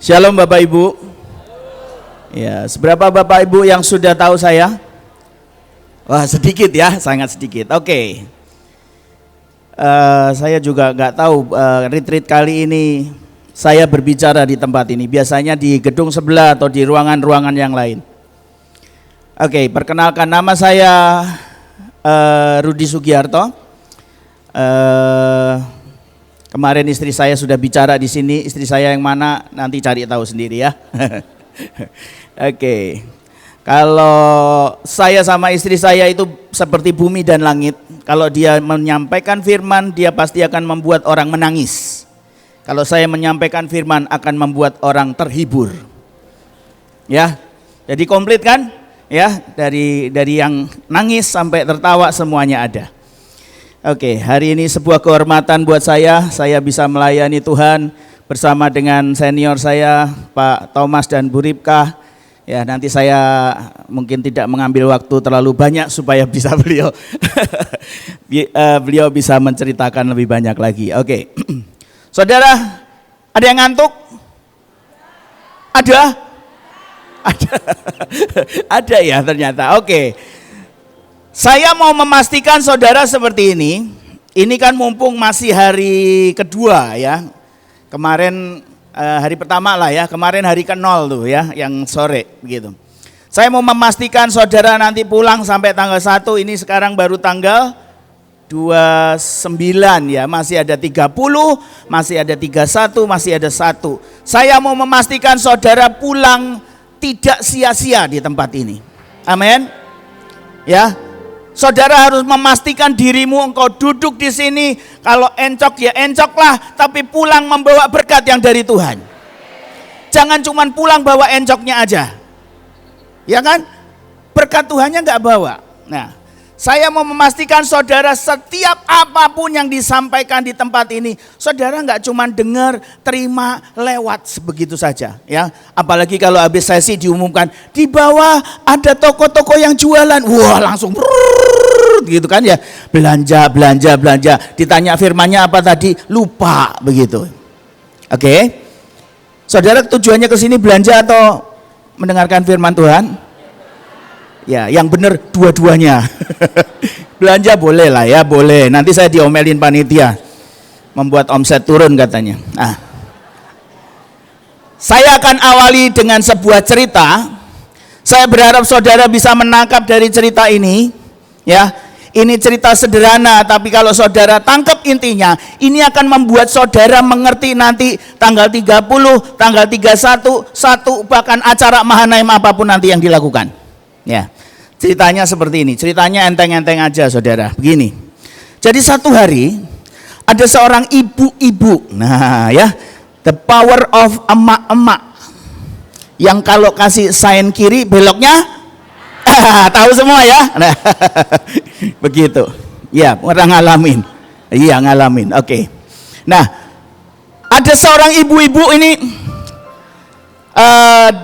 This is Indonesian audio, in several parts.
Shalom Bapak Ibu. Ya, seberapa Bapak Ibu yang sudah tahu saya? Wah, sedikit ya, sangat sedikit. Oke. Saya juga nggak tahu retreat kali ini saya berbicara di tempat ini. Biasanya di gedung sebelah atau di ruangan-ruangan yang lain. Oke, perkenalkan, nama saya Rudi Sugiarto. Kemarin istri saya sudah bicara di sini. Istri saya yang mana nanti cari tahu sendiri ya. Oke. Kalau saya sama istri saya itu seperti bumi dan langit. Kalau dia menyampaikan firman, dia pasti akan membuat orang menangis. Kalau saya menyampaikan firman, akan membuat orang terhibur. Ya, jadi komplit kan? Ya, dari yang nangis sampai tertawa semuanya ada. Oke, hari ini sebuah kehormatan buat saya bisa melayani Tuhan bersama dengan senior saya, Pak Thomas dan Bu Ripka. Ya, nanti saya mungkin tidak mengambil waktu terlalu banyak supaya bisa beliau bisa menceritakan lebih banyak lagi. Oke. Saudara, ada yang ngantuk? Ada? Ada. Ada ya ternyata. Oke. Saya mau memastikan saudara seperti ini. Ini kan mumpung masih hari kedua ya. Kemarin hari pertama lah ya, kemarin hari ke-0 tuh ya, yang sore begitu. Saya mau memastikan saudara nanti pulang sampai tanggal 1, ini sekarang baru tanggal 29 ya, masih ada 30, masih ada 31, masih ada 1. Saya mau memastikan saudara pulang tidak sia-sia di tempat ini. Amin. Ya. Saudara harus memastikan dirimu engkau duduk di sini, kalau encok ya encoklah, tapi pulang membawa berkat yang dari Tuhan. Jangan cuma pulang bawa encoknya aja. Ya kan? Berkat Tuhannya enggak bawa. Nah, saya mau memastikan saudara setiap apapun yang disampaikan di tempat ini, saudara enggak cuma dengar, terima, lewat begitu saja ya. Apalagi kalau habis sesi diumumkan, di bawah ada toko-toko yang jualan. Wah, langsung gitu kan ya, belanja, ditanya firmannya apa tadi, lupa begitu. Oke. Saudara tujuannya ke sini belanja atau mendengarkan firman Tuhan? Ya, yang benar dua-duanya. Belanja boleh lah ya, boleh. Nanti saya diomelin panitia, membuat omset turun katanya. Nah, saya akan awali dengan sebuah cerita. Saya berharap saudara bisa menangkap dari cerita ini ya. Ini cerita sederhana, tapi kalau saudara tangkap intinya, ini akan membuat saudara mengerti nanti tanggal 30, tanggal 31, 1, bahkan acara Mahanaim apapun nanti yang dilakukan. Ya, ceritanya seperti ini, ceritanya enteng-enteng aja saudara, begini. Jadi satu hari, ada seorang ibu-ibu, nah ya, the power of emak-emak, yang kalau kasih sign kiri beloknya, tahu semua ya. Nah, begitu. Ya, orang ngalamin. Iya, ngalamin. Oke. Nah, ada seorang ibu-ibu ini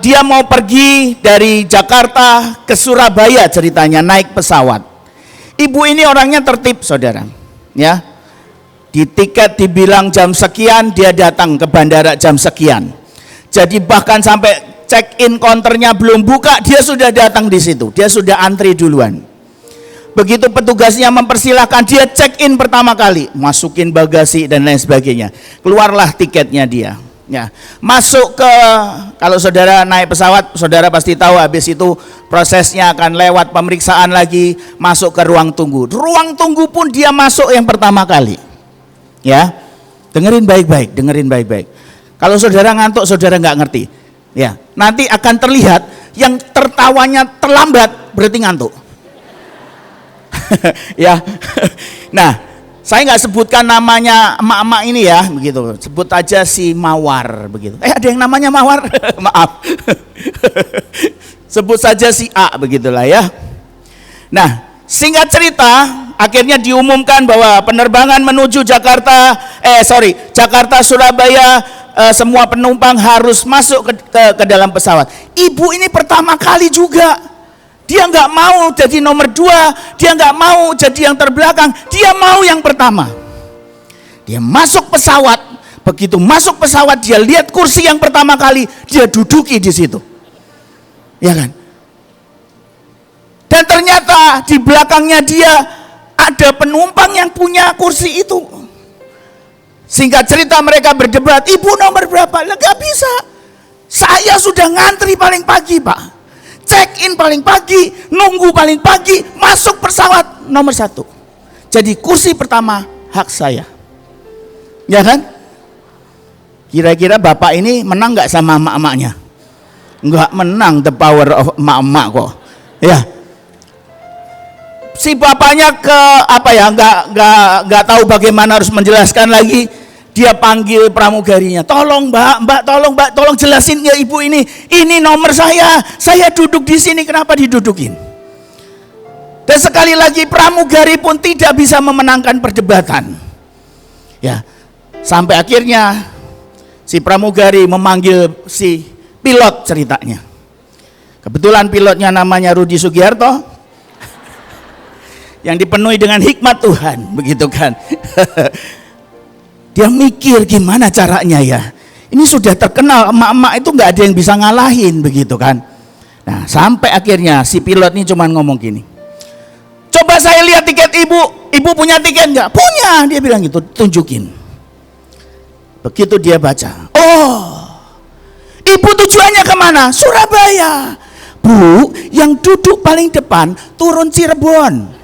dia mau pergi dari Jakarta ke Surabaya ceritanya, naik pesawat. Ibu ini orangnya tertib, saudara. Ya. Di tiket dibilang jam sekian, dia datang ke bandara jam sekian. Jadi bahkan sampai check-in counternya belum buka, dia sudah datang di situ. Dia sudah antri duluan. Begitu petugasnya mempersilahkan, dia check-in pertama kali, masukin bagasi dan lain sebagainya. Keluarlah tiketnya dia. Ya, masuk ke, kalau saudara naik pesawat, saudara pasti tahu habis itu prosesnya akan lewat pemeriksaan lagi, masuk ke ruang tunggu. Ruang tunggu pun dia masuk yang pertama kali. Ya, dengerin baik-baik, dengerin baik-baik. Kalau saudara ngantuk, saudara nggak ngerti. Ya, nanti akan terlihat yang tertawanya terlambat berarti ngantuk. Ya. Nah, saya nggak sebutkan namanya emak-emak ini ya, begitu. Sebut aja si Mawar begitu. Ada yang namanya Mawar? Maaf. Sebut saja si A begitulah ya. Nah, singkat cerita, akhirnya diumumkan bahwa penerbangan menuju Jakarta Surabaya, semua penumpang harus masuk ke dalam pesawat. Ibu ini pertama kali juga, dia nggak mau jadi nomor 2, dia nggak mau jadi yang terbelakang, dia mau yang pertama. Dia masuk pesawat, Begitu masuk pesawat dia lihat kursi yang pertama kali dia duduki di situ. Ya kan? Dan ternyata di belakangnya dia ada penumpang yang punya kursi itu. Singkat cerita mereka berdebat, ibu nomor berapa? Nggak bisa. Saya sudah ngantri paling pagi, Pak. Check in paling pagi, nunggu paling pagi, masuk pesawat nomor 1. Jadi kursi pertama hak saya. Ya kan? Kira-kira bapak ini menang nggak sama emak-emaknya? Nggak menang, the power of emak-emak kok. Ya. Si bapaknya nggak tahu bagaimana harus menjelaskan lagi. Dia panggil pramugarinya, tolong mbak, tolong jelasin ya ibu ini nomor saya duduk di sini, kenapa didudukin? Dan sekali lagi pramugari pun tidak bisa memenangkan perdebatan. Ya, sampai akhirnya si pramugari memanggil si pilot ceritanya. Kebetulan pilotnya namanya Rudi Sugiarto, yang dipenuhi dengan hikmat Tuhan, begitu kan? Dia mikir gimana caranya ya. Ini sudah terkenal, emak-emak itu nggak ada yang bisa ngalahin, begitu kan? Nah, sampai akhirnya si pilot ini cuma ngomong gini. Coba saya lihat tiket ibu punya tiket nggak? Punya, dia bilang gitu, tunjukin. Begitu dia baca, oh, ibu tujuannya kemana? Surabaya. Bu, yang duduk paling depan turun Cirebon.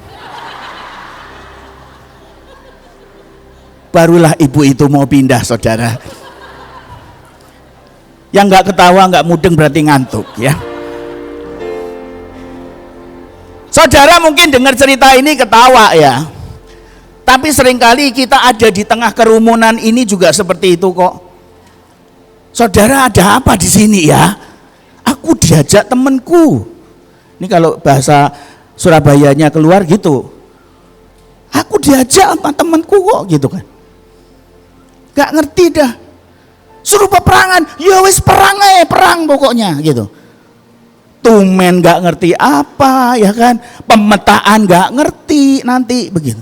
Barulah ibu itu mau pindah, saudara. Yang nggak ketawa, nggak mudeng berarti ngantuk, ya. Saudara mungkin dengar cerita ini ketawa ya. Tapi seringkali kita ada di tengah kerumunan ini juga seperti itu kok. Saudara, ada apa di sini ya? Aku diajak temanku. Ini kalau bahasa Surabayanya keluar gitu. Aku diajak sama temanku kok, gitu kan. Gak ngerti dah, suruh peperangan, ya wis perang pokoknya gitu. Tumen gak ngerti apa, ya kan, pemetaan gak ngerti nanti begitu.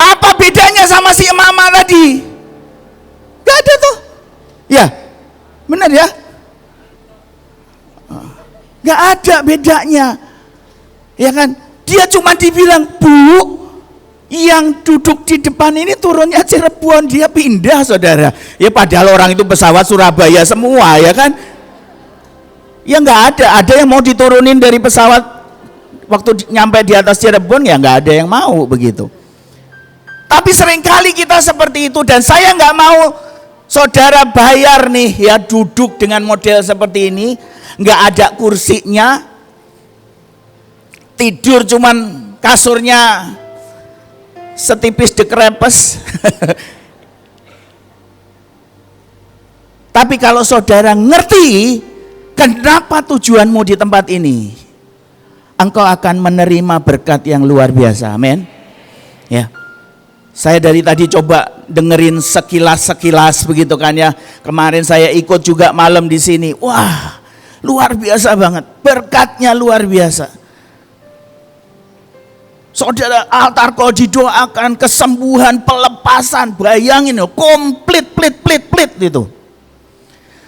Apa bedanya sama si mama tadi? Gak ada tuh, ya benar ya, gak ada bedanya, ya kan. Dia cuma dibilang, bu, yang duduk di depan ini turunnya Cirebon, dia pindah, saudara. Ya padahal orang itu pesawat Surabaya semua, ya kan. Ya nggak ada yang mau diturunin dari pesawat waktu nyampe di atas Cirebon, ya nggak ada yang mau begitu. Tapi seringkali kita seperti itu, dan saya nggak mau saudara bayar nih ya duduk dengan model seperti ini, nggak ada kursinya, tidur cuman kasurnya setipis dekrepes. Tapi kalau saudara ngerti kenapa tujuanmu di tempat ini, engkau akan menerima berkat yang luar biasa. Amin. Ya. Saya dari tadi coba dengerin sekilas begitu kan ya. Kemarin saya ikut juga malam di sini. Wah, luar biasa banget. Berkatnya luar biasa. Saudara, altar kau didoakan, kesembuhan, pelepasan, bayangin komplit gitu.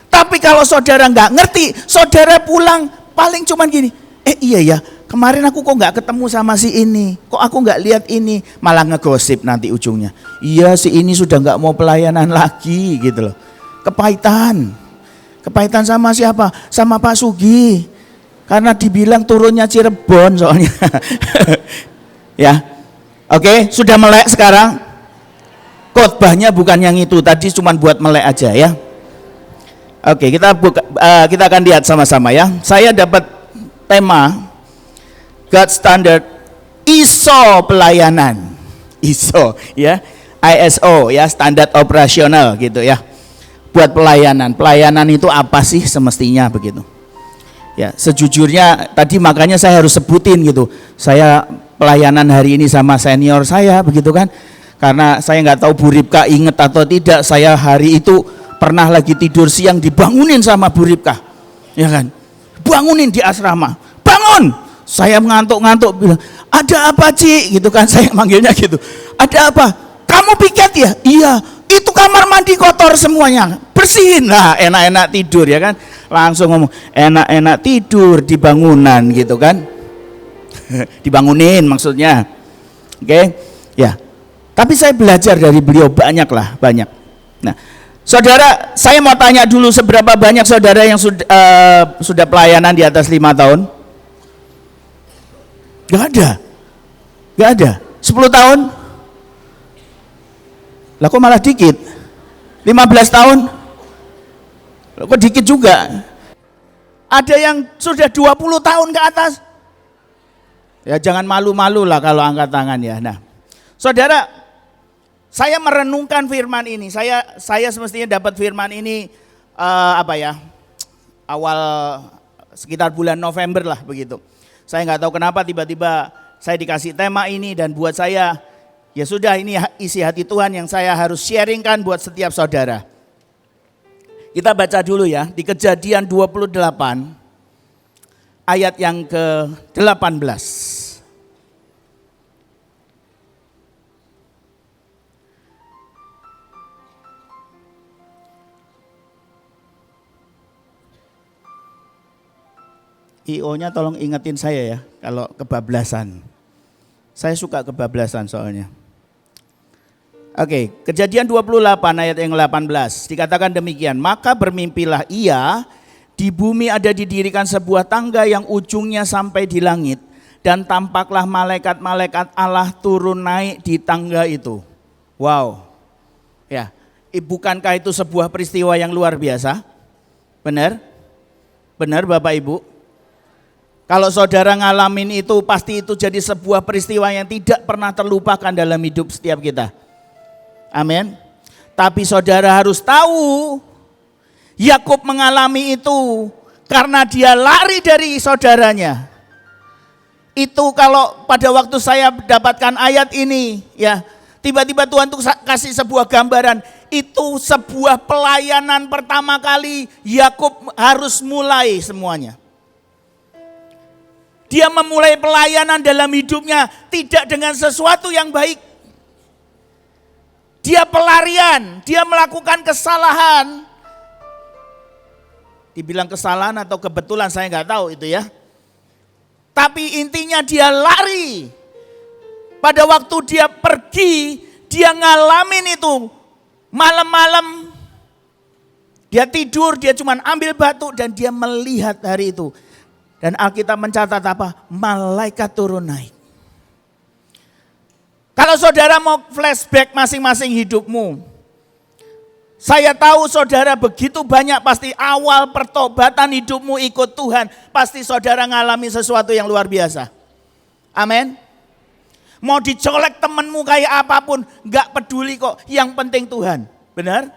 Tapi kalau saudara nggak ngerti, saudara pulang paling cuman gini, iya ya, kemarin aku kok nggak ketemu sama si ini, kok aku nggak lihat ini, malah ngegosip nanti ujungnya. Iya, si ini sudah nggak mau pelayanan lagi gitu loh. Kepahitan sama siapa? Sama Pak Sugi, karena dibilang turunnya Cirebon soalnya. Ya, oke, sudah melek sekarang. Khotbahnya bukan yang itu, tadi cuma buat melek aja ya. Oke, kita akan lihat sama-sama ya. Saya dapat tema God Standard ISO pelayanan, ISO ya, ISO ya, standar operasional gitu ya. Buat pelayanan itu apa sih semestinya begitu? Ya, sejujurnya tadi makanya saya harus sebutin gitu. Saya pelayanan hari ini sama senior saya begitu kan, karena saya nggak tahu Bu Ripka inget atau tidak, saya hari itu pernah lagi tidur siang dibangunin sama Bu Ripka, ya kan, bangunin di asrama, bangun, saya ngantuk bilang, ada apa Ci, gitu kan, saya manggilnya gitu, ada apa, kamu piket ya, iya, Itu kamar mandi kotor semuanya, bersihin lah, enak-enak tidur ya kan. Langsung ngomong, enak-enak tidur di bangunan gitu kan. Dibangunin maksudnya. Oke, ya. Tapi saya belajar dari beliau banyak. Nah, saudara, saya mau tanya dulu, seberapa banyak saudara yang sudah pelayanan di atas 5 tahun? Gak ada. 10 tahun? Lah kok malah dikit? 15 tahun? Lah kok dikit juga? Ada yang sudah 20 tahun ke atas? Ya jangan malu-malu lah kalau angkat tangan ya. Nah, saudara, saya merenungkan firman ini. Saya semestinya dapat firman ini awal sekitar bulan November lah begitu. Saya nggak tahu kenapa tiba-tiba saya dikasih tema ini, dan buat saya ya sudah, ini isi hati Tuhan yang saya harus sharingkan buat setiap saudara. Kita baca dulu ya di Kejadian 28 ayat yang ke-18. IO-nya tolong ingetin saya ya kalau kebablasan. Saya suka kebablasan soalnya. Oke, Kejadian 28 ayat yang 18 dikatakan demikian. Maka bermimpilah ia, di bumi ada didirikan sebuah tangga yang ujungnya sampai di langit, dan tampaklah malaikat-malaikat Allah turun naik di tangga itu. Wow. Ya, bukankah itu sebuah peristiwa yang luar biasa? Benar? Benar Bapak Ibu? Kalau saudara ngalamin itu, pasti itu jadi sebuah peristiwa yang tidak pernah terlupakan dalam hidup setiap kita. Amin. Tapi saudara harus tahu, Yakub mengalami itu karena dia lari dari saudaranya. Itu kalau pada waktu saya dapatkan ayat ini, ya, tiba-tiba Tuhan tuh kasih sebuah gambaran. Itu sebuah pelayanan pertama kali Yakub harus mulai semuanya. Dia memulai pelayanan dalam hidupnya tidak dengan sesuatu yang baik. Dia pelarian, dia melakukan kesalahan. Dibilang kesalahan atau kebetulan saya nggak tahu itu ya. Tapi intinya dia lari. Pada waktu dia pergi, dia ngalamin itu. Malam-malam dia tidur, dia cuma ambil batu dan dia melihat hari itu. Dan Alkitab mencatat apa? Malaikat turun naik. Kalau saudara mau flashback masing-masing hidupmu, saya tahu saudara begitu banyak pasti awal pertobatan hidupmu ikut Tuhan, pasti saudara ngalami sesuatu yang luar biasa. Amin. Mau dicolek temenmu kayak apapun, gak peduli kok, yang penting Tuhan. Benar?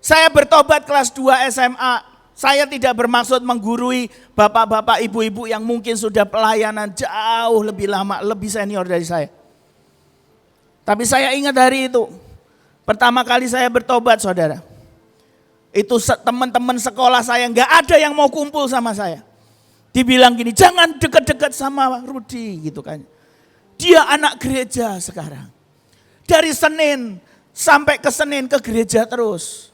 Saya bertobat kelas 2 SMA. Saya tidak bermaksud menggurui bapak-bapak, ibu-ibu yang mungkin sudah pelayanan jauh lebih lama, lebih senior dari saya. Tapi saya ingat hari itu, pertama kali saya bertobat saudara. Itu teman-teman sekolah saya, gak ada yang mau kumpul sama saya. Dibilang gini, jangan dekat-dekat sama Rudi gitu kan. Dia anak gereja sekarang. Dari Senin sampai ke Senin ke gereja terus.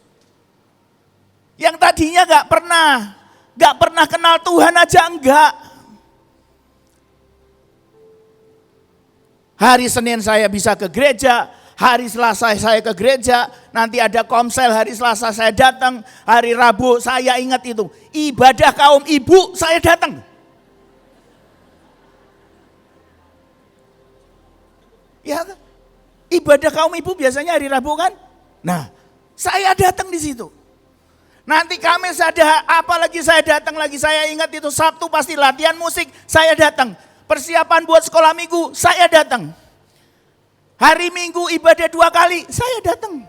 Yang tadinya gak pernah kenal Tuhan aja enggak. Hari Senin saya bisa ke gereja, hari Selasa saya ke gereja, nanti ada komsel hari Selasa saya datang, hari Rabu saya ingat itu, ibadah kaum ibu saya datang. Ya, ibadah kaum ibu biasanya hari Rabu kan? Nah, saya datang di situ. Nanti Kamis ada apa lagi saya datang lagi, saya ingat itu Sabtu pasti latihan musik, saya datang. Persiapan buat sekolah minggu, saya datang. Hari Minggu ibadah 2 kali, saya datang.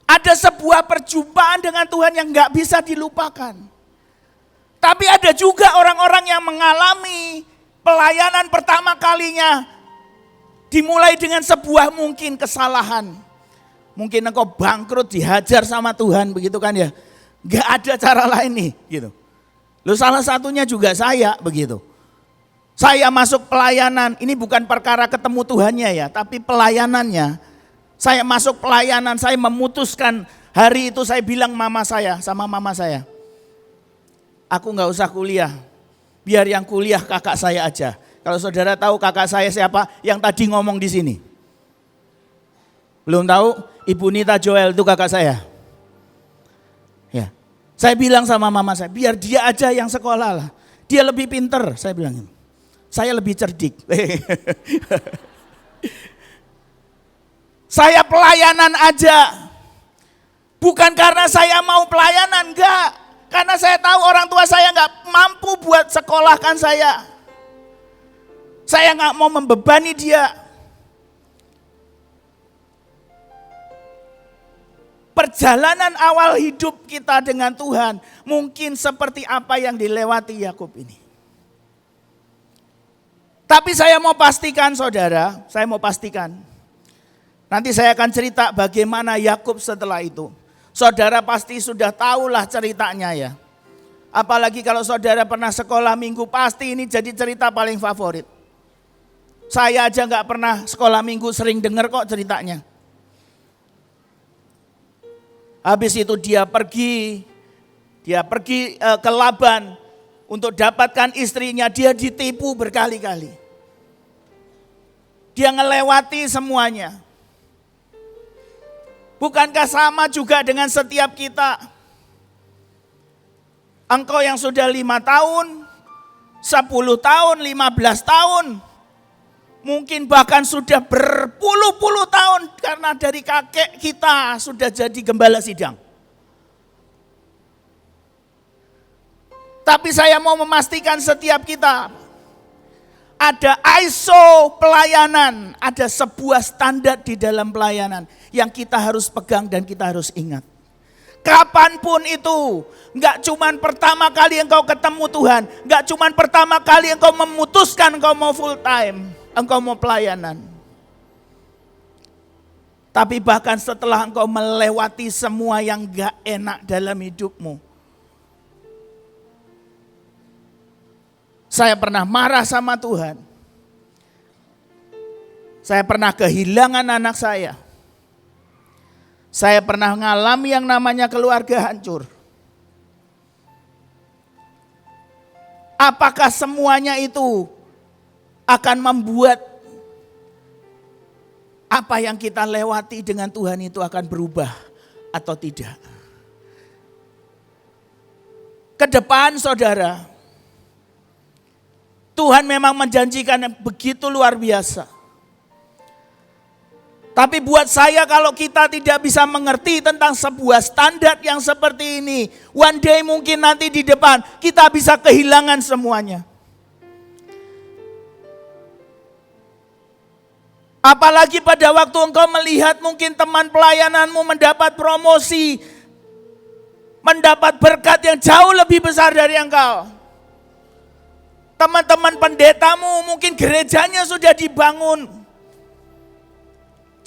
Ada sebuah perjumpaan dengan Tuhan yang gak bisa dilupakan. Tapi ada juga orang-orang yang mengalami pelayanan pertama kalinya dimulai dengan sebuah mungkin kesalahan. Mungkin engkau bangkrut, dihajar sama Tuhan begitu kan ya. Gak ada cara lain nih gitu. Loh salah satunya juga saya begitu. Saya masuk pelayanan, ini bukan perkara ketemu Tuhannya ya, tapi pelayanannya. Saya masuk pelayanan, saya memutuskan hari itu saya bilang sama mama saya, aku nggak usah kuliah, biar yang kuliah kakak saya aja. Kalau saudara tahu kakak saya siapa? Yang tadi ngomong di sini. Belum tahu? Ibu Nita Joel itu kakak saya. Ya, saya bilang sama mama saya, biar dia aja yang sekolah lah. Dia lebih pinter, saya bilang. Saya lebih cerdik. Saya pelayanan aja. Bukan karena saya mau pelayanan, enggak. Karena saya tahu orang tua saya enggak mampu buat sekolahkan saya. Saya enggak mau membebani dia. Perjalanan awal hidup kita dengan Tuhan mungkin seperti apa yang dilewati Yakub ini. Tapi saya mau pastikan saudara, nanti saya akan cerita bagaimana Yakub setelah itu. Saudara pasti sudah tahulah ceritanya ya. Apalagi kalau saudara pernah sekolah minggu, pasti ini jadi cerita paling favorit. Saya aja gak pernah sekolah minggu, sering dengar kok ceritanya. Habis itu dia pergi ke Laban untuk dapatkan istrinya, dia ditipu berkali-kali. Dia ngelewati semuanya. Bukankah sama juga dengan setiap kita? Engkau yang sudah 5 tahun, 10 tahun, 15 tahun, mungkin bahkan sudah berpuluh-puluh tahun karena dari kakek kita sudah jadi gembala sidang. Tapi saya mau memastikan setiap kita ada ISO pelayanan, ada sebuah standar di dalam pelayanan yang kita harus pegang dan kita harus ingat. Kapanpun itu, gak cuman pertama kali engkau ketemu Tuhan, gak cuman pertama kali engkau memutuskan engkau mau full time, engkau mau pelayanan. Tapi bahkan setelah engkau melewati semua yang gak enak dalam hidupmu. Saya pernah marah sama Tuhan. Saya pernah kehilangan anak saya. Saya pernah mengalami yang namanya keluarga hancur. Apakah semuanya itu akan membuat apa yang kita lewati dengan Tuhan itu akan berubah atau tidak? Ke depan saudara, Tuhan memang menjanjikan yang begitu luar biasa. Tapi buat saya kalau kita tidak bisa mengerti tentang sebuah standar yang seperti ini, one day mungkin nanti di depan kita bisa kehilangan semuanya. Apalagi pada waktu engkau melihat mungkin teman pelayananmu mendapat promosi, mendapat berkat yang jauh lebih besar dari engkau. Teman-teman pendetamu mungkin gerejanya sudah dibangun.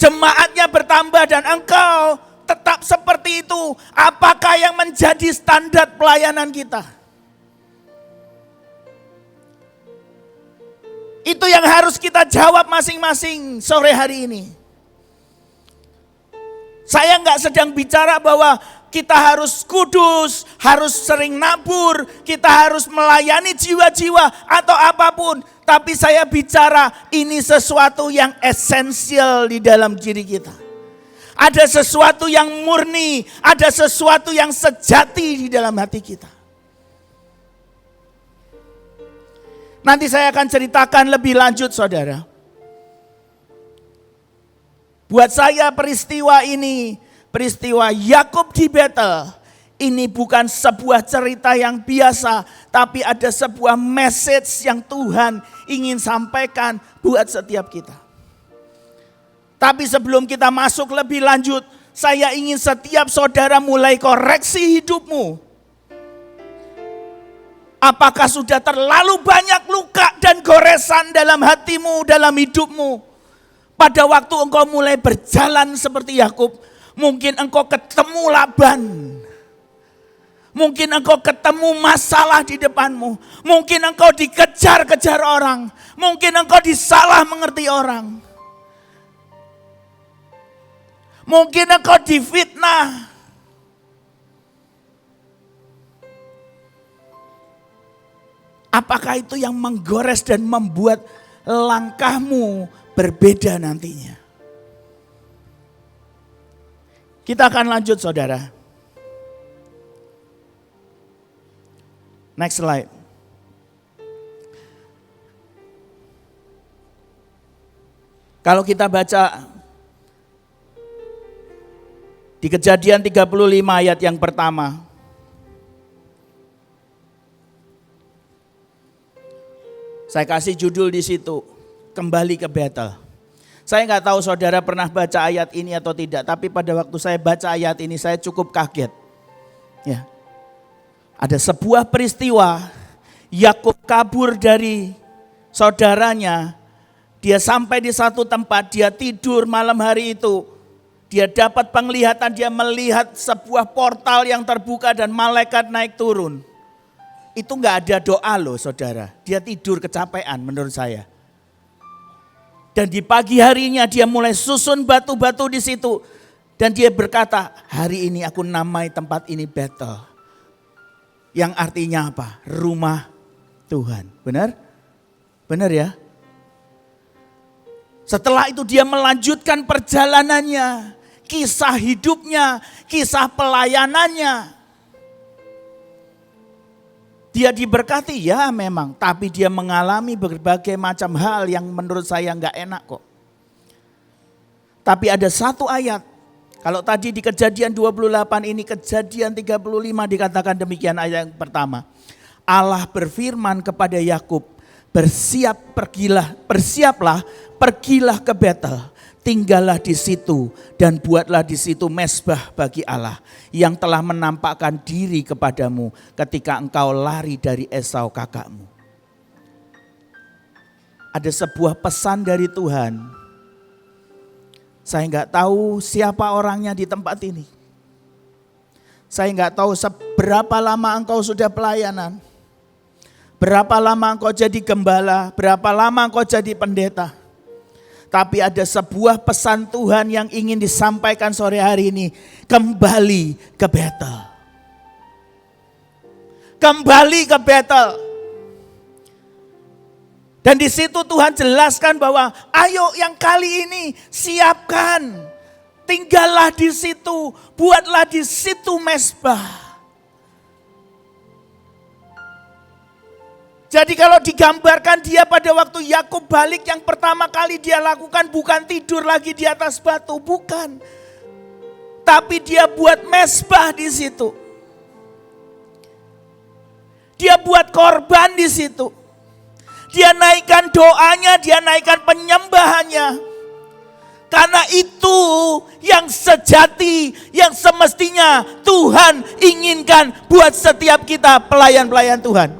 Jemaatnya bertambah dan engkau tetap seperti itu. Apakah yang menjadi standar pelayanan kita? Itu yang harus kita jawab masing-masing sore hari ini. Saya enggak sedang bicara bahwa kita harus kudus, harus sering nabur, kita harus melayani jiwa-jiwa atau apapun. Tapi saya bicara ini sesuatu yang esensial di dalam diri kita. Ada sesuatu yang murni, ada sesuatu yang sejati di dalam hati kita. Nanti saya akan ceritakan lebih lanjut saudara. Buat saya peristiwa ini, peristiwa Yakub di Betel, ini bukan sebuah cerita yang biasa, tapi ada sebuah message yang Tuhan ingin sampaikan buat setiap kita. Tapi sebelum kita masuk lebih lanjut, saya ingin setiap saudara mulai koreksi hidupmu. Apakah sudah terlalu banyak luka dan goresan dalam hatimu, dalam hidupmu? Pada waktu engkau mulai berjalan seperti Yakub, mungkin engkau ketemu Laban. Mungkin engkau ketemu masalah di depanmu. Mungkin engkau dikejar-kejar orang. Mungkin engkau disalah mengerti orang. Mungkin engkau difitnah. Apakah itu yang menggores dan membuat langkahmu berbeda nantinya? Kita akan lanjut, saudara. Next slide. Kalau kita baca di Kejadian 35 ayat yang pertama. Saya kasih judul di situ, kembali ke Betel. Saya nggak tahu saudara pernah baca ayat ini atau tidak, tapi pada waktu saya baca ayat ini saya cukup kaget. Ya. Ada sebuah peristiwa, Yakub kabur dari saudaranya, dia sampai di satu tempat, dia tidur malam hari itu. Dia dapat penglihatan, dia melihat sebuah portal yang terbuka dan malaikat naik turun. Itu enggak ada doa loh saudara, dia tidur kecapean menurut saya. Dan di pagi harinya dia mulai susun batu-batu di situ. Dan dia berkata, hari ini aku namai tempat ini Betel. Yang artinya apa? Rumah Tuhan. Benar? Benar ya? Setelah itu dia melanjutkan perjalanannya, kisah hidupnya, kisah pelayanannya. Dia diberkati ya memang, tapi dia mengalami berbagai macam hal yang menurut saya enggak enak kok. Tapi ada satu ayat. Kalau tadi di Kejadian 28 ini Kejadian 35 dikatakan demikian ayat yang pertama. Allah berfirman kepada Yakub, bersiaplah, pergilah ke Betel, tinggallah di situ dan buatlah di situ mezbah bagi Allah yang telah menampakkan diri kepadamu ketika engkau lari dari Esau kakakmu. Ada sebuah pesan dari Tuhan. Saya nggak tahu siapa orangnya di tempat ini. Saya nggak tahu seberapa lama engkau sudah pelayanan. Berapa lama engkau jadi gembala, berapa lama engkau jadi pendeta. Tapi ada sebuah pesan Tuhan yang ingin disampaikan sore hari ini. Kembali ke Betel. Kembali ke Betel. Dan di situ Tuhan jelaskan bahwa ayo yang kali ini siapkan. Tinggallah di situ, buatlah di situ mezbah. Jadi kalau digambarkan dia pada waktu Yakub balik yang pertama kali dia lakukan bukan tidur lagi di atas batu, bukan. Tapi dia buat mezbah di situ. Dia buat korban di situ. Dia naikkan doanya, dia naikkan penyembahannya. Karena itu yang sejati, yang semestinya Tuhan inginkan buat setiap kita pelayan-pelayan Tuhan.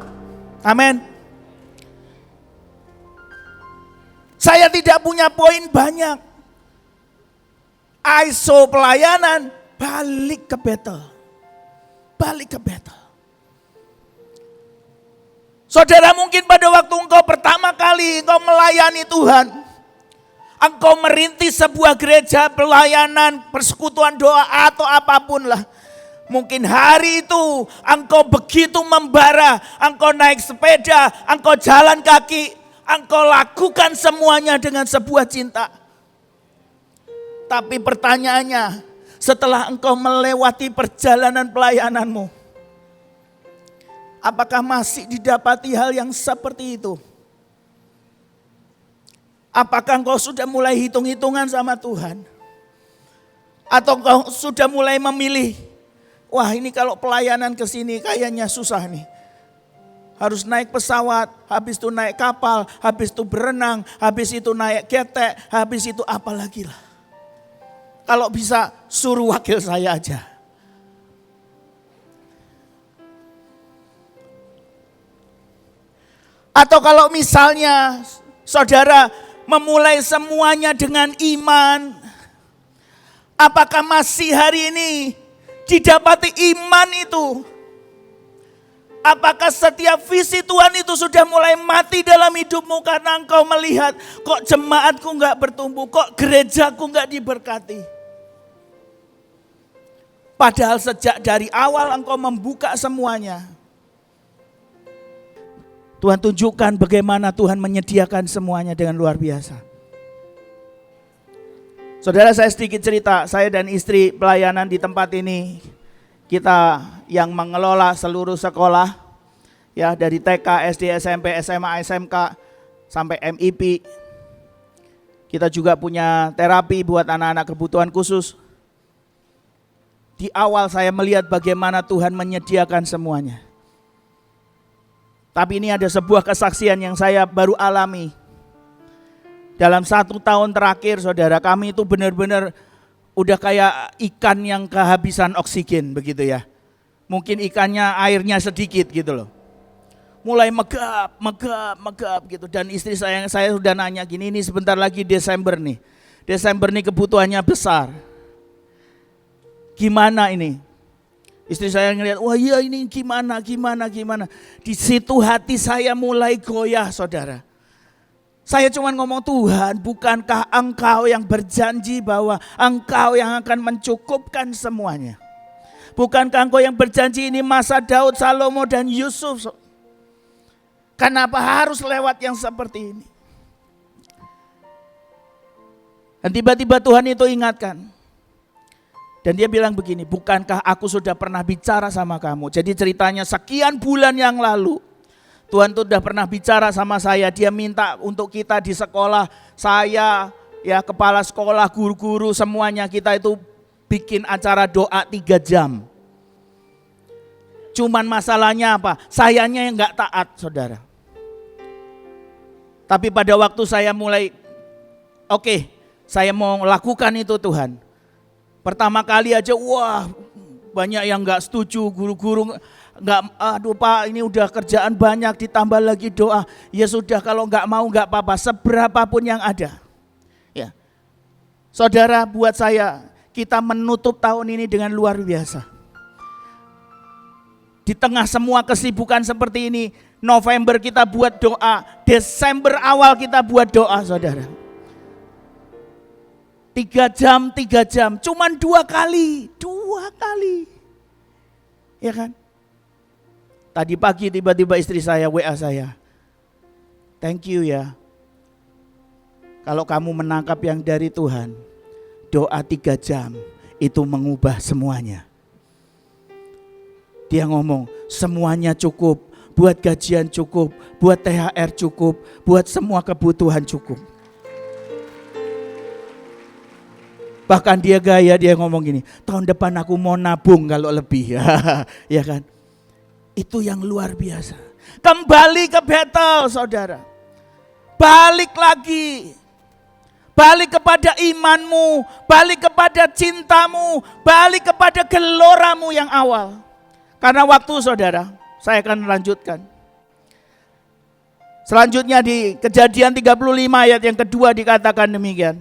Amin. Saya tidak punya poin banyak. ISO pelayanan, balik ke Betel. Balik ke Betel. Saudara mungkin pada waktu engkau pertama kali engkau melayani Tuhan. Engkau merintis sebuah gereja pelayanan, persekutuan doa atau apapun lah. Mungkin hari itu engkau begitu membara, engkau naik sepeda, engkau jalan kaki, engkau lakukan semuanya dengan sebuah cinta. Tapi pertanyaannya, setelah engkau melewati perjalanan pelayananmu, apakah masih didapati hal yang seperti itu? Apakah engkau sudah mulai hitung-hitungan sama Tuhan? Atau engkau sudah mulai memilih, wah ini kalau pelayanan ke sini kayaknya susah nih. Harus naik pesawat, habis itu naik kapal, habis itu berenang, habis itu naik getek, habis itu apa lagi lah. Kalau bisa suruh wakil saya aja. Atau kalau misalnya saudara memulai semuanya dengan iman, apakah masih hari ini didapati iman itu Apakah setiap visi Tuhan itu sudah mulai mati dalam hidupmu karena engkau melihat kok jemaatku enggak bertumbuh, kok gerejaku enggak diberkati. Padahal sejak dari awal engkau membuka semuanya. Tuhan tunjukkan bagaimana Tuhan menyediakan semuanya dengan luar biasa. Saudara, saya sedikit cerita, saya dan istri pelayanan di tempat ini. Kita yang mengelola seluruh sekolah, ya dari TK, SD, SMP, SMA, SMK, sampai MIP. Kita juga punya terapi buat anak-anak kebutuhan khusus. Di awal saya melihat bagaimana Tuhan menyediakan semuanya. Tapi ini ada sebuah kesaksian yang saya baru alami. Dalam 1 tahun terakhir, saudara, kami itu benar-benar udah kayak ikan yang kehabisan oksigen begitu ya. Mungkin ikannya airnya sedikit gitu loh. Mulai megap gitu. Dan istri saya sudah nanya gini, ini sebentar lagi Desember nih. Desember nih kebutuhannya besar. Gimana ini? Istri saya ngelihat, wah iya ini gimana. Di situ hati saya mulai goyah, saudara. Saya cuma ngomong, Tuhan, bukankah engkau yang berjanji bahwa engkau yang akan mencukupkan semuanya? Bukankah engkau yang berjanji ini masa Daud, Salomo dan Yusuf? Kenapa harus lewat yang seperti ini? Dan tiba-tiba Tuhan itu ingatkan. Dan dia bilang begini, bukankah aku sudah pernah bicara sama kamu? Jadi ceritanya sekian bulan yang lalu, Tuhan tuh udah pernah bicara sama saya. Dia minta untuk kita di sekolah, saya, ya kepala sekolah, guru-guru, semuanya kita itu bikin acara doa 3 jam. Cuman masalahnya apa? Sayanya yang gak taat, saudara. Tapi pada waktu saya mulai, oke, saya mau lakukan itu Tuhan. Pertama kali aja, wah banyak yang gak setuju, guru-guru nggak, aduh Pak ini udah kerjaan banyak ditambah lagi doa. Ya sudah, kalau nggak mau nggak apa-apa, seberapapun yang ada. Ya, saudara, buat saya kita menutup tahun ini dengan luar biasa. Di tengah semua kesibukan seperti ini, November kita buat doa, Desember awal kita buat doa, saudara. 3 jam, cuman 2 kali, ya kan? Tadi pagi tiba-tiba istri saya WA saya, thank you ya, kalau kamu menangkap yang dari Tuhan, doa 3 jam itu mengubah semuanya. Dia ngomong semuanya cukup, buat gajian cukup, buat THR cukup, buat semua kebutuhan cukup. Bahkan dia ngomong gini, tahun depan aku mau nabung kalau lebih, ya kan? Itu yang luar biasa. Kembali ke Betel, saudara. Balik lagi. Balik kepada imanmu. Balik kepada cintamu. Balik kepada geloramu yang awal. Karena waktu, saudara, saya akan lanjutkan. Selanjutnya di Kejadian 35 ayat yang kedua dikatakan demikian.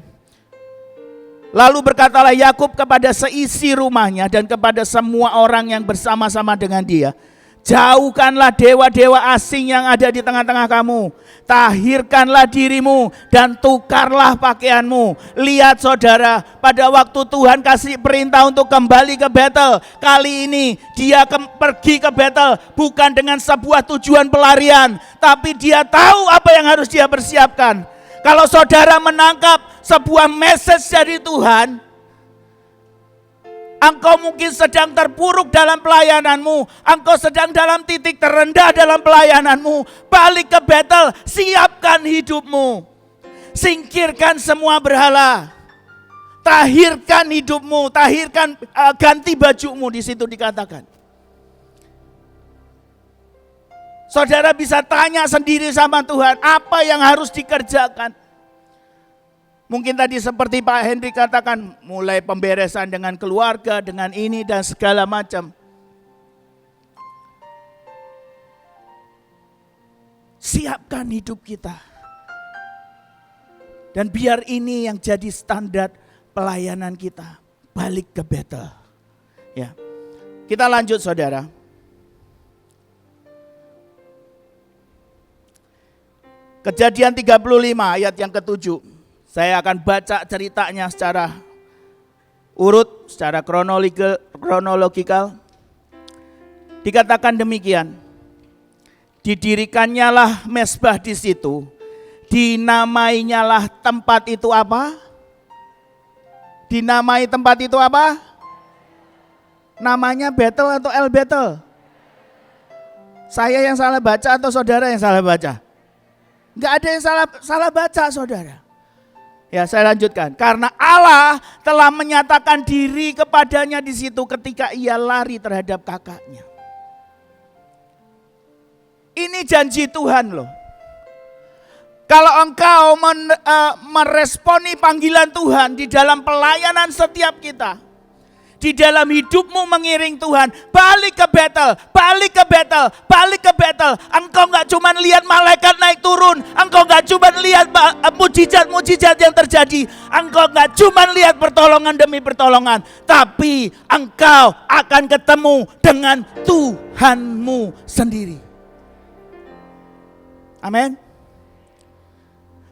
Lalu berkatalah Yakub kepada seisi rumahnya dan kepada semua orang yang bersama-sama dengan dia, jauhkanlah dewa-dewa asing yang ada di tengah-tengah kamu. Tahirkanlah dirimu dan tukarlah pakaianmu. Lihat saudara, pada waktu Tuhan kasih perintah untuk kembali ke Betel, kali ini dia pergi ke Betel bukan dengan sebuah tujuan pelarian, tapi dia tahu apa yang harus dia persiapkan. Kalau saudara menangkap sebuah message dari Tuhan, engkau mungkin sedang terpuruk dalam pelayananmu. Engkau sedang dalam titik terendah dalam pelayananmu. Balik ke Betel, siapkan hidupmu. Singkirkan semua berhala. Tahirkan hidupmu, ganti bajumu, di situ dikatakan. Saudara bisa tanya sendiri sama Tuhan, apa yang harus dikerjakan? Mungkin tadi seperti Pak Henry katakan, mulai pemberesan dengan keluarga, dengan ini dan segala macam. Siapkan hidup kita. Dan biar ini yang jadi standar pelayanan kita. Balik ke Betel. Ya. Kita lanjut saudara. Kejadian 35 ayat yang ke-7. Saya akan baca ceritanya secara urut, secara kronologikal. Dikatakan demikian. Didirikannya lah mezbah di situ. Dinamainya lah tempat itu apa? Dinamai tempat itu apa? Namanya Betel atau El Betel? Saya yang salah baca atau saudara yang salah baca? Enggak ada yang salah baca, saudara. Ya, saya lanjutkan. Karena Allah telah menyatakan diri kepadanya di situ ketika ia lari terhadap kakaknya. Ini janji Tuhan loh. Kalau engkau meresponi panggilan Tuhan di dalam pelayanan setiap kita, di dalam hidupmu mengiring Tuhan, balik ke Betel, balik ke Betel, balik ke Betel. Engkau gak cuma lihat malaikat naik turun, engkau gak cuma lihat mujizat-mujizat yang terjadi, engkau gak cuma lihat pertolongan demi pertolongan, tapi engkau akan ketemu dengan Tuhanmu sendiri. Amin.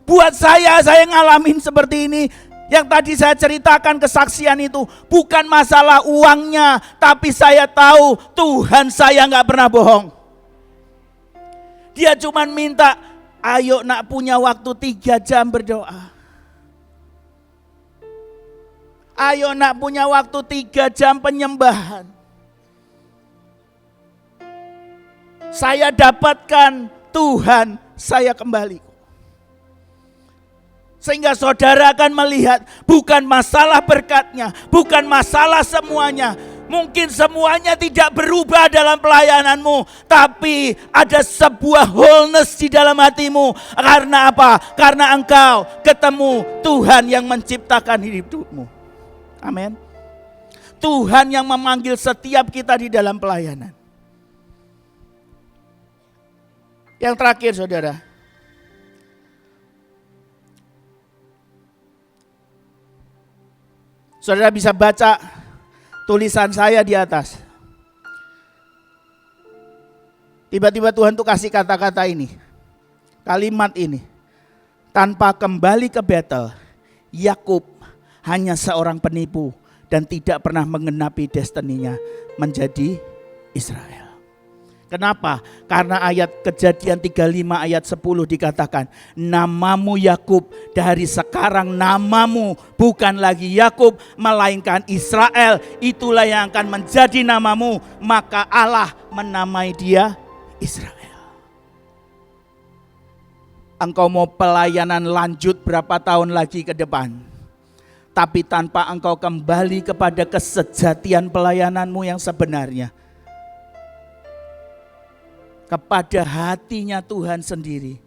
Buat saya ngalamin seperti ini. Yang tadi saya ceritakan kesaksian itu bukan masalah uangnya, tapi saya tahu Tuhan saya gak pernah bohong. Dia cuma minta, ayo nak punya waktu 3 jam berdoa. Ayo nak punya waktu 3 jam penyembahan. Saya dapatkan Tuhan saya kembali. Sehingga saudara akan melihat bukan masalah berkatnya, bukan masalah semuanya. Mungkin semuanya tidak berubah dalam pelayananmu, tapi ada sebuah wholeness di dalam hatimu. Karena apa? Karena engkau ketemu Tuhan yang menciptakan hidupmu. Amin. Tuhan yang memanggil setiap kita di dalam pelayanan. Yang terakhir, saudara. Saudara bisa baca tulisan saya di atas. Tiba-tiba Tuhan tuh kasih kata-kata ini. Kalimat ini. Tanpa kembali ke Betel, Yakub hanya seorang penipu dan tidak pernah menggenapi destininya menjadi Israel. Kenapa? Karena ayat Kejadian 35 ayat 10 dikatakan, namamu Yakub, dari sekarang namamu bukan lagi Yakub melainkan Israel, itulah yang akan menjadi namamu. Maka Allah menamai dia Israel. Engkau mau pelayanan lanjut berapa tahun lagi ke depan, tapi tanpa engkau kembali kepada kesejatian pelayananmu yang sebenarnya, kepada hatinya Tuhan sendiri.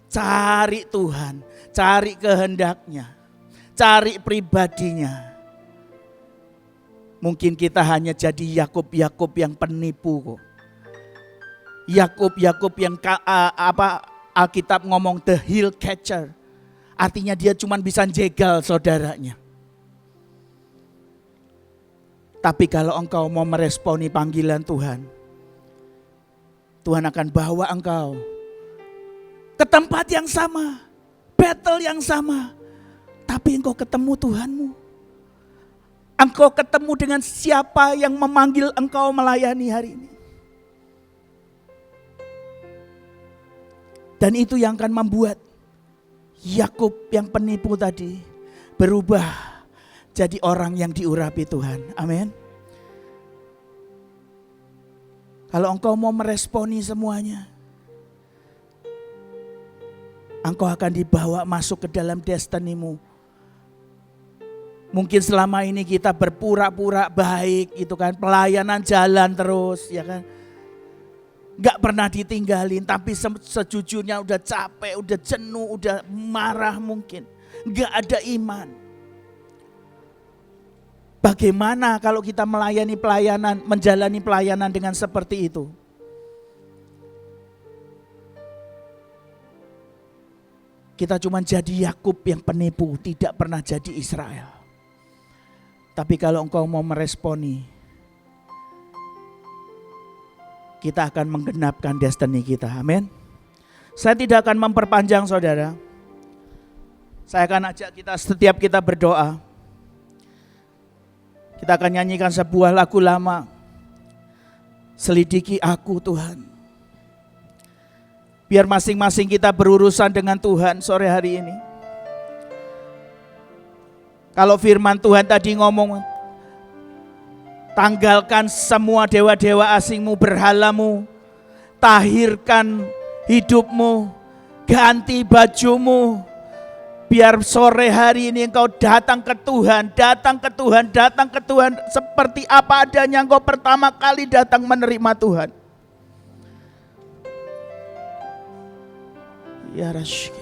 Cari Tuhan, cari kehendaknya, cari pribadinya. Mungkin kita hanya jadi Yakub yang penipu kok. Yakub yang Alkitab ngomong the heel catcher. Artinya dia cuma bisa jegal saudaranya. Tapi kalau engkau mau meresponi panggilan Tuhan, Tuhan akan bawa engkau ke tempat yang sama, battle yang sama, tapi engkau ketemu Tuhanmu. Engkau ketemu dengan siapa yang memanggil engkau melayani hari ini. Dan itu yang akan membuat Yakub yang penipu tadi berubah jadi orang yang diurapi Tuhan. Amin. Kalau engkau mau meresponi semuanya, engkau akan dibawa masuk ke dalam destinimu. Mungkin selama ini kita berpura-pura baik, itu kan, pelayanan jalan terus, ya kan. Gak pernah ditinggalin, tapi sejujurnya udah capek, udah jenuh, udah marah mungkin. Gak ada iman. Bagaimana kalau kita menjalani pelayanan dengan seperti itu? Kita cuma jadi Yakub yang penipu, tidak pernah jadi Israel. Tapi kalau engkau mau meresponi, kita akan menggenapkan destiny kita. Amin. Saya tidak akan memperpanjang saudara. Saya akan ajak kita setiap kita berdoa. Kita akan nyanyikan sebuah lagu lama. Selidiki aku Tuhan. Biar masing-masing kita berurusan dengan Tuhan sore hari ini. Kalau firman Tuhan tadi ngomong, tanggalkan semua dewa-dewa asingmu, berhalamu, tahirkan hidupmu, ganti bajumu. Biar sore hari ini engkau datang ke Tuhan, datang ke Tuhan, datang ke Tuhan seperti apa adanya engkau pertama kali datang menerima Tuhan. Ya Rasyik.